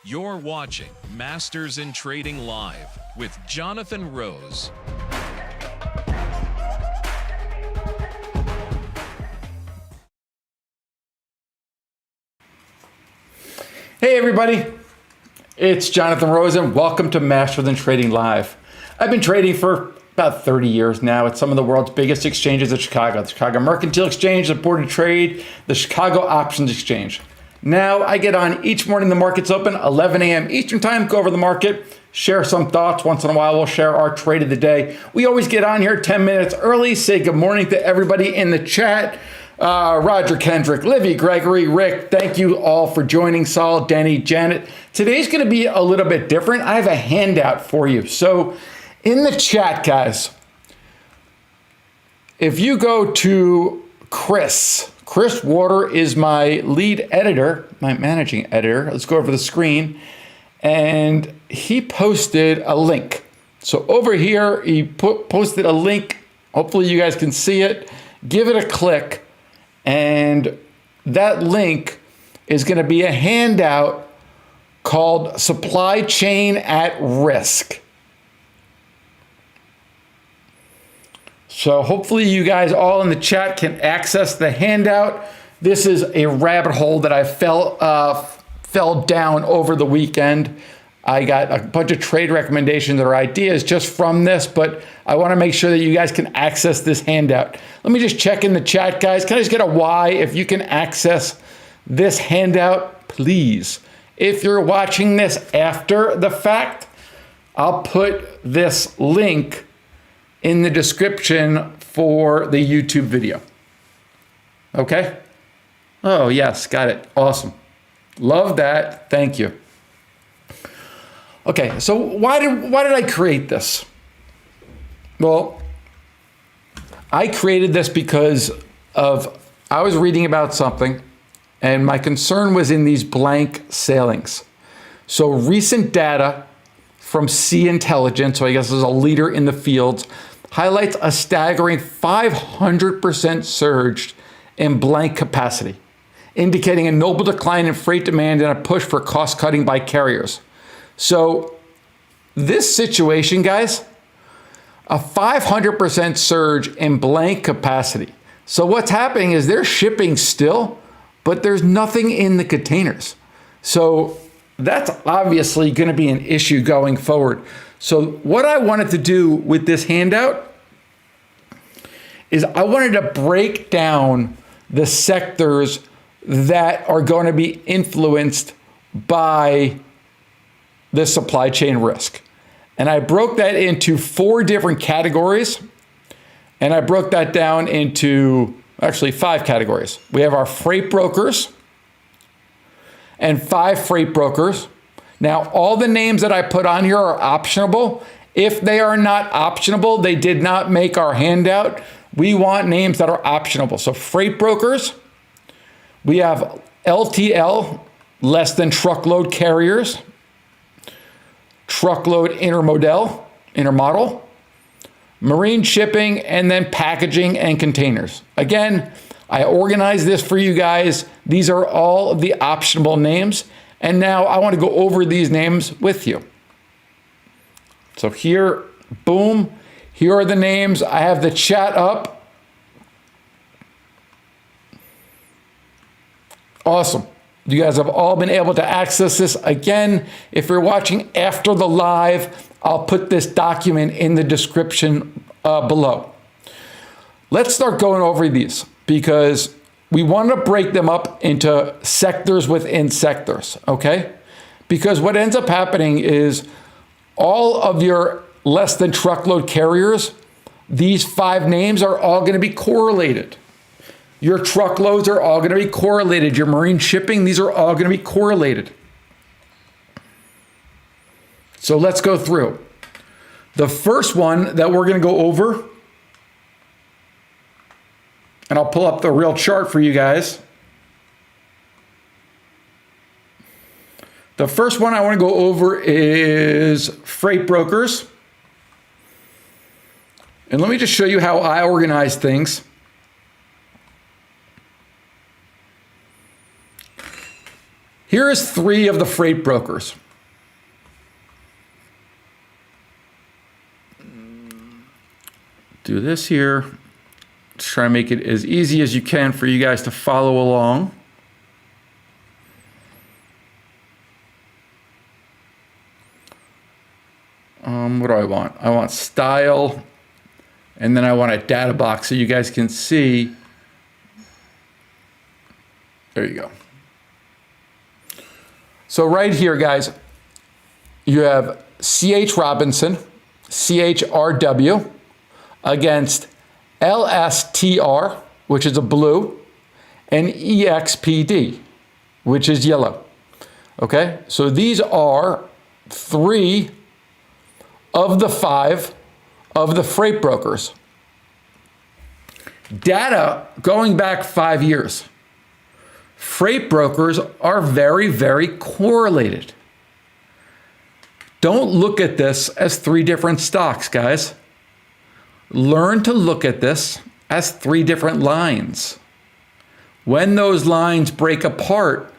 You're watching Masters in Trading Live with Jonathan Rose. Hey everybody, it's Jonathan Rose and welcome to Masters in Trading Live. I've been trading for about 30 years now at some of the world's biggest exchanges in Chicago. The Chicago Mercantile Exchange, the Board of Trade, the Chicago Options Exchange. Now I get on each morning the market's open, 11 a.m. Eastern time, go over the market, share some thoughts. Once in a while we'll share our trade of the day. We always get on here 10 minutes early, say good morning to everybody in the chat. Roger Kendrick, Livy, Gregory, Rick, thank you all for joining. Saul, Denny, Janet. Today's going to be a little bit different. I have a handout for you. So in the chat, guys, if you go to Chris Water is my lead editor, my managing editor. Let's go over the screen. And he posted a link. So over here, he posted a link. Hopefully you guys can see it. Give it a click. And that link is going to be a handout called Supply Chain at Risk. So hopefully you guys all in the chat can access the handout. This is a rabbit hole that I fell down over the weekend. I got a bunch of trade recommendations or ideas just from this, but I want to make sure that you guys can access this handout. Let me just check in the chat, guys. Can I just get a Y if you can access this handout, please? If you're watching this after the fact, I'll put this link in the description for the YouTube video. Okay? Oh, yes, got it. Awesome. Love that. Thank you. Okay, so why did I create this? Well, I created this because I was reading about something and my concern was in these blank sailings. So recent data from Sea Intelligence, so I guess is a leader in the field, highlights a staggering 500% surge in blank capacity, indicating a notable decline in freight demand and a push for cost cutting by carriers. So this situation, guys, a 500% surge in blank capacity. So what's happening is they're shipping still, but there's nothing in the containers. So that's obviously going to be an issue going forward. So what I wanted to do with this handout is I wanted to break down the sectors that are going to be influenced by the supply chain risk. And I broke that into 4 different categories. And I broke that down into actually 5 categories. We have our freight brokers and 5 freight brokers. Now, all the names that I put on here are optionable. If they are not optionable, they did not make our handout. We want names that are optionable. So freight brokers, we have LTL, less than truckload carriers, truckload intermodal, marine shipping, and then packaging and containers. Again, I organized this for you guys. These are all of the optionable names. And now I want to go over these names with you. So here, boom, here are the names. I have the chat up. Awesome. You guys have all been able to access this. Again, if you're watching after the live, I'll put this document in the description below. Let's start going over these because we want to break them up into sectors within sectors, okay? Because what ends up happening is all of your less than truckload carriers, these 5 names are all going to be correlated. Your truckloads are all going to be correlated. Your marine shipping, these are all going to be correlated. So let's go through. The first one that we're going to go over, and I'll pull up the real chart for you guys. The first one I want to go over is freight brokers. And let me just show you how I organize things. Here's 3 of the freight brokers. Do this here. Just try to make it as easy as you can for you guys to follow along. What do I want? I want style, and then I want a data box so you guys can see. There you go. So right here, guys, you have C.H. Robinson, CHRW, against LSTR, which is a blue, and EXPD, which is yellow. Okay, so these are 3 of the 5 of the freight brokers. Data going back 5 years. Freight brokers are very, very correlated. Don't look at this as 3 different stocks, guys. Learn to look at this as 3 different lines. When those lines break apart,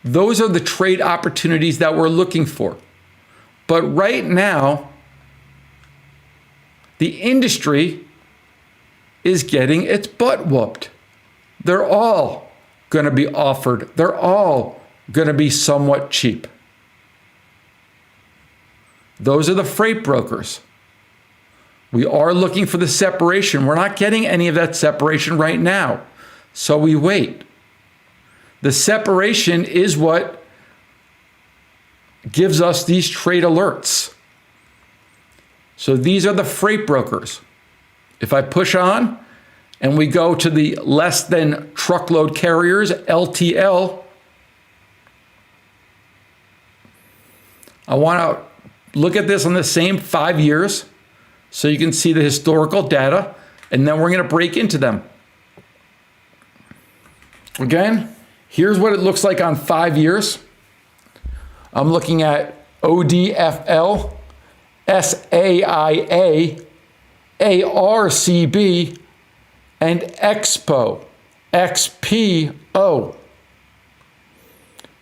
those are the trade opportunities that we're looking for. But right now, the industry is getting its butt whooped. They're all going to be offered. They're all going to be somewhat cheap. Those are the freight brokers. We are looking for the separation. We're not getting any of that separation right now, so we wait. The separation is what gives us these trade alerts. So these are the freight brokers. If I push on and we go to the less than truckload carriers, LTL, I want to look at this on the same 5 years so you can see the historical data, and then we're going to break into them. Again, here's what it looks like on 5 years. I'm looking at ODFL, SAIA, ARCB, and XPO.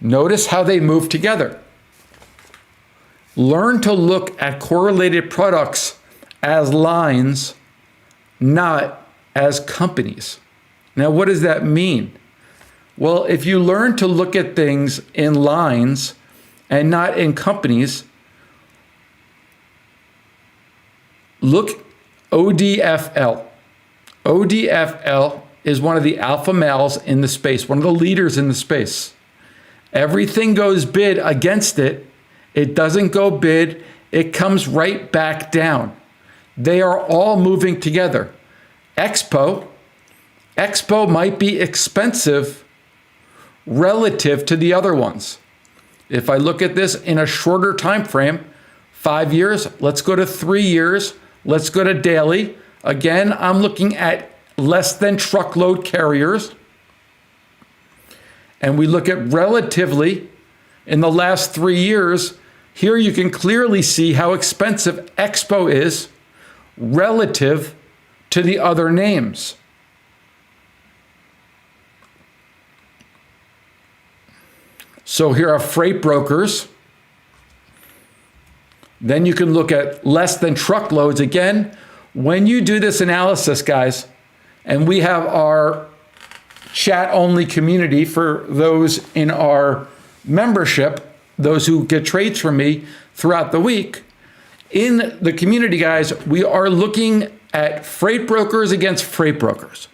Notice how they move together. Learn to look at correlated products as lines, not as companies. Now, what does that mean? Well, if you learn to look at things in lines and not in companies, look ODFL. ODFL is one of the alpha males in the space, one of the leaders in the space. Everything goes bid against it. It doesn't go bid. It comes right back down. They are all moving together. Expo might be expensive relative to the other ones. If I look at this in a shorter time frame, 5 years, let's go to 3 years, let's go to daily. Again, I'm looking at less than truckload carriers. And we look at relatively in the last 3 years. Here you can clearly see how expensive Expo is relative to the other names. So here are freight brokers. Then you can look at less than truckloads. Again, when you do this analysis, guys, and we have our chat-only community for those in our membership, those who get trades from me throughout the week. In the community, guys, we are looking at freight brokers against freight brokers.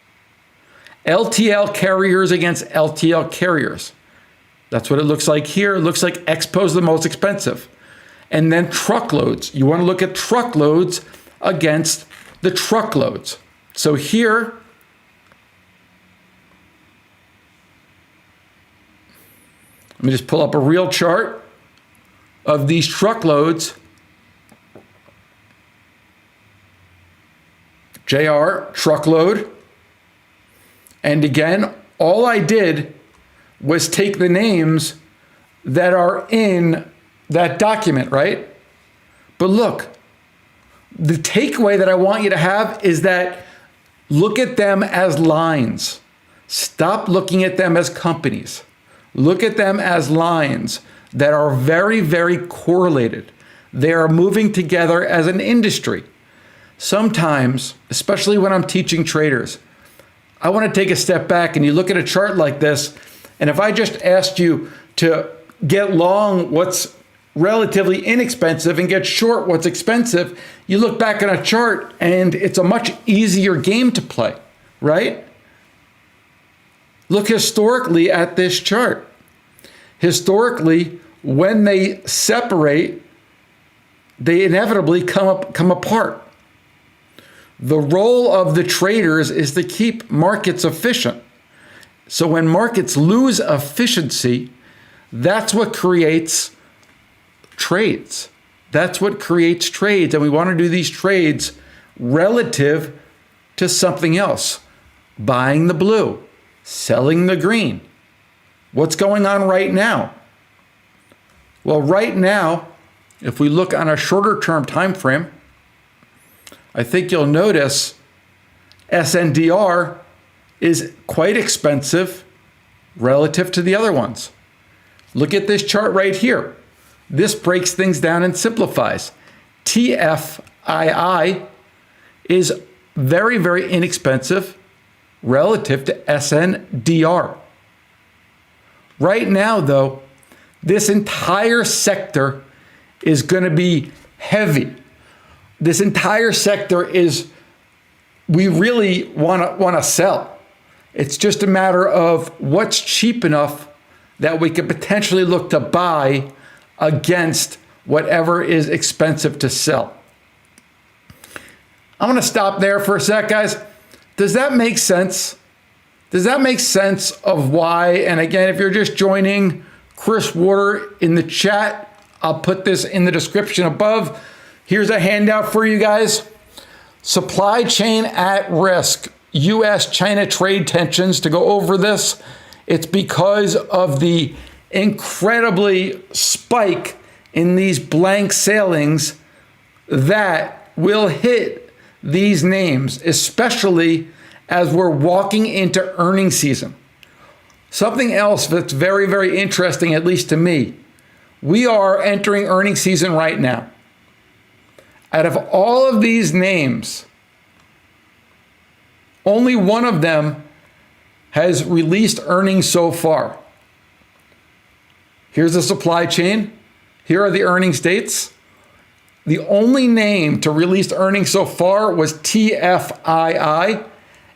LTL carriers against LTL carriers. That's what it looks like here. It looks like Expo is the most expensive. And then truckloads. You want to look at truckloads against the truckloads. So here, let me just pull up a real chart of these truckloads. JR, truckload. And again, all I did was take the names that are in that document, right? But look, the takeaway that I want you to have is that look at them as lines. Stop looking at them as companies. Look at them as lines that are very, very correlated. They are moving together as an industry. Sometimes, especially when I'm teaching traders, I want to take a step back and you look at a chart like this, and if I just asked you to get long what's relatively inexpensive and get short what's expensive, you look back on a chart and it's a much easier game to play, right? Look historically at this chart. Historically, when they separate, they inevitably come apart. The role of the traders is to keep markets efficient. So when markets lose efficiency, that's what creates trades. That's what creates trades. And we want to do these trades relative to something else. Buying the blue, selling the green. What's going on right now? Well, right now, if we look on a shorter term time frame, I think you'll notice SNDR is quite expensive relative to the other ones. Look at this chart right here. This breaks things down and simplifies. TFII is very, very inexpensive relative to SNDR. Right now, though, this entire sector is going to be heavy. This entire sector is, we really want to sell. It's just a matter of what's cheap enough that we could potentially look to buy against whatever is expensive to sell. I'm going to stop there for a sec, guys. Does that make sense? Does that make sense of why? And again, if you're just joining, Chris Water in the chat, I'll put this in the description above. Here's a handout for you guys. Supply chain at risk. U.S.-China trade tensions. To go over this, it's because of the incredibly spike in these blank sailings that will hit these names, especially as we're walking into earnings season. Something else that's very, very interesting, at least to me, we are entering earnings season right now. Out of all of these names, only one of them has released earnings so far. Here's the supply chain. Here are the earnings dates. The only name to release earnings so far was TFII.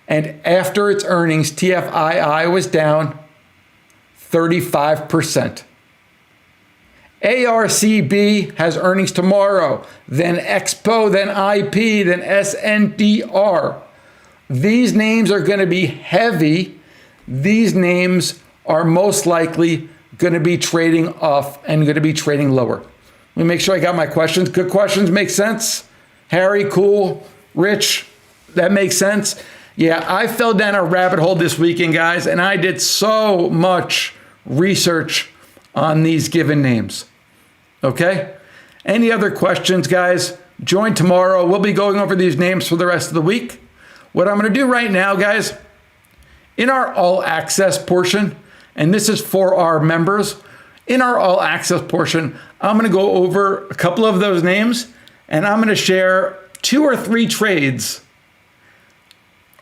And after its earnings, TFII was down 35%. ARCB has earnings tomorrow, then Expo, then IP, then SNDR. These names are going to be heavy. These names are most likely going to be trading off and going to be trading lower. Let me make sure I got my questions. Good questions, make sense? Harry, cool. Rich, that makes sense? Yeah, I fell down a rabbit hole this weekend, guys, and I did so much research on these given names. Okay? Any other questions, guys? Join tomorrow. We'll be going over these names for the rest of the week. What I'm going to do right now, guys, in our all access portion, and this is for our members, in our all access portion, I'm going to go over a couple of those names, and I'm going to share 2 or 3 trades,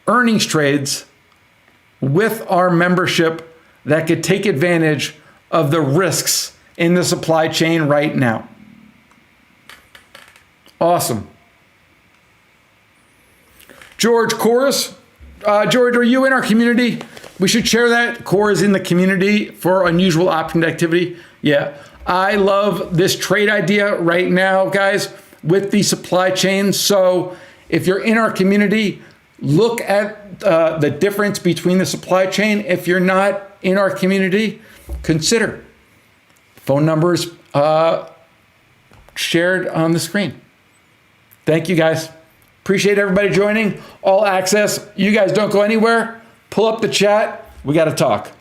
earnings trades, with our membership that could take advantage of the risks in the supply chain right now. Awesome. George Chorus. George, are you in our community? We should share that. Core is in the community for unusual option activity. Yeah, I love this trade idea right now, guys, with the supply chain. So if you're in our community, look at the difference between the supply chain. If you're not in our community, consider phone numbers shared on the screen. Thank you, guys. Appreciate everybody joining. All access. You guys don't go anywhere. Pull up the chat. We got to talk.